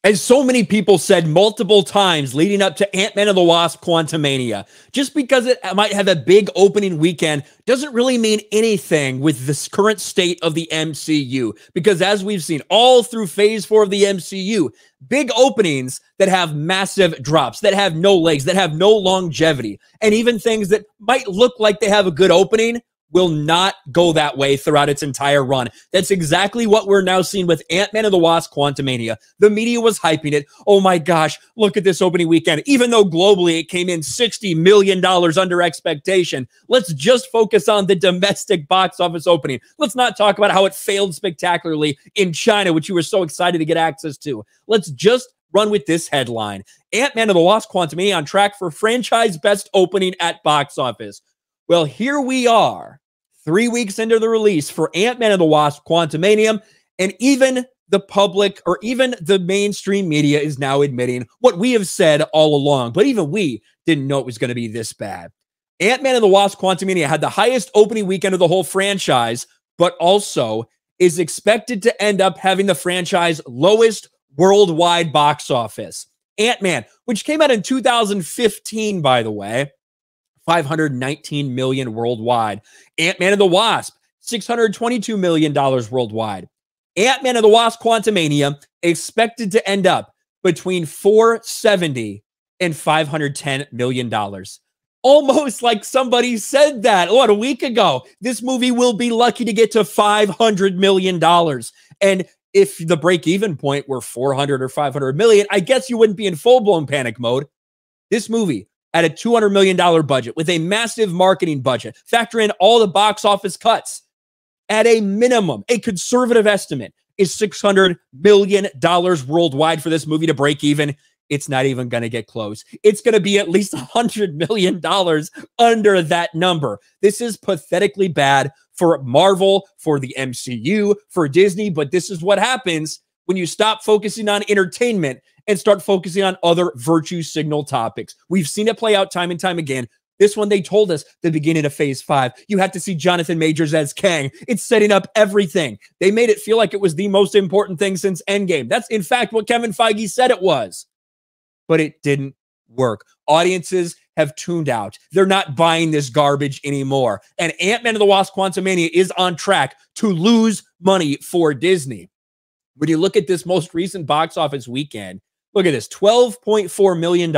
As so many people said multiple times leading up to Ant-Man and the Wasp: Quantumania, just because it might have a big opening weekend doesn't really mean anything with this current state of the MCU. Because as we've seen all through phase 4 of the MCU, big openings that have massive drops, that have no legs, that have no longevity, and even things that might look like they have a good opening will not go that way throughout its entire run. That's exactly what we're now seeing with Ant-Man and the Wasp: Quantumania. The media was hyping it. Oh my gosh, look at this opening weekend. Even though globally it came in $60 million under expectation, let's just focus on the domestic box office opening. Let's not talk about how it failed spectacularly in China, which you were so excited to get access to. Let's just run with this headline. Ant-Man and the Wasp: Quantumania on track for franchise best opening at box office. Well, here we are, 3 weeks into the release for Ant-Man and the Wasp: Quantumania, and even the public or even the mainstream media is now admitting what we have said all along, but even we didn't know it was going to be this bad. Ant-Man and the Wasp: Quantumania had the highest opening weekend of the whole franchise, but also is expected to end up having the franchise lowest worldwide box office. Ant-Man, which came out in 2015, by the way, $519 million worldwide. Ant-Man and the Wasp, $622 million worldwide. Ant-Man and the Wasp: Quantumania expected to end up between $470 and $510 million. Almost like somebody said that, a week ago. This movie will be lucky to get to $500 million. And if the break-even point were 400 or 500 million, I guess you wouldn't be in full-blown panic mode. This movie, at a $200 million budget, with a massive marketing budget, factor in all the box office cuts, at a minimum, a conservative estimate is $600 million worldwide for this movie to break even. It's not even going to get close. It's going to be at least $100 million under that number. This is pathetically bad for Marvel, for the MCU, for Disney, but this is what happens when you stop focusing on entertainment and start focusing on other virtue signal topics. We've seen it play out time and time again. This one, they told us the beginning of phase 5. You have to see Jonathan Majors as Kang. It's setting up everything. They made it feel like it was the most important thing since Endgame. That's, in fact, what Kevin Feige said it was. But it didn't work. Audiences have tuned out. They're not buying this garbage anymore. And Ant-Man and the Wasp: Quantumania is on track to lose money for Disney. When you look at this most recent box office weekend, look at this, $12.4 million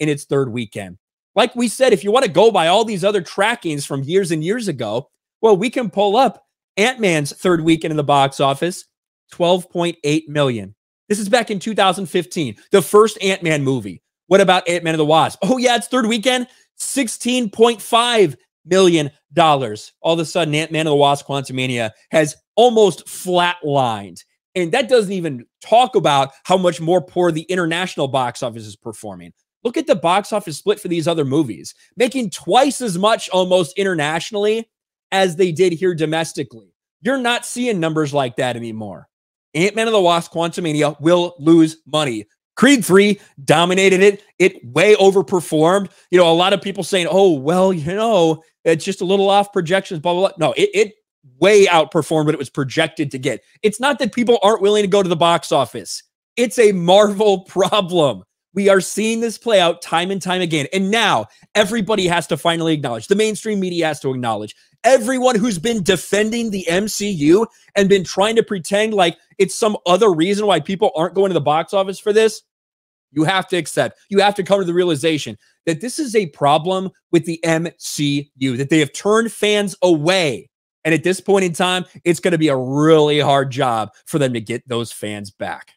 in its third weekend. Like we said, if you want to go by all these other trackings from years and years ago, well, we can pull up Ant-Man's third weekend in the box office, $12.8 million. This is back in 2015, the first Ant-Man movie. What about Ant-Man and the Wasp? Oh, yeah, it's third weekend, $16.5 million. All of a sudden, Ant-Man and the Wasp: Quantumania has almost flatlined. And that doesn't even talk about how much more poor the international box office is performing. Look at the box office split for these other movies, making twice as much almost internationally as they did here domestically. You're not seeing numbers like that anymore. Ant-Man and the Wasp: Quantumania will lose money. Creed 3 dominated it. It way overperformed. You know, a lot of people saying, oh, well, you know, it's just a little off projections, blah, blah, blah. No, it way outperformed what it was projected to get. It's not that people aren't willing to go to the box office. It's a Marvel problem. We are seeing this play out time and time again. And now everybody has to finally acknowledge, the mainstream media has to acknowledge, everyone who's been defending the MCU and been trying to pretend like it's some other reason why people aren't going to the box office for this, you have to accept, you have to come to the realization that this is a problem with the MCU, that they have turned fans away. And at this point in time, it's going to be a really hard job for them to get those fans back.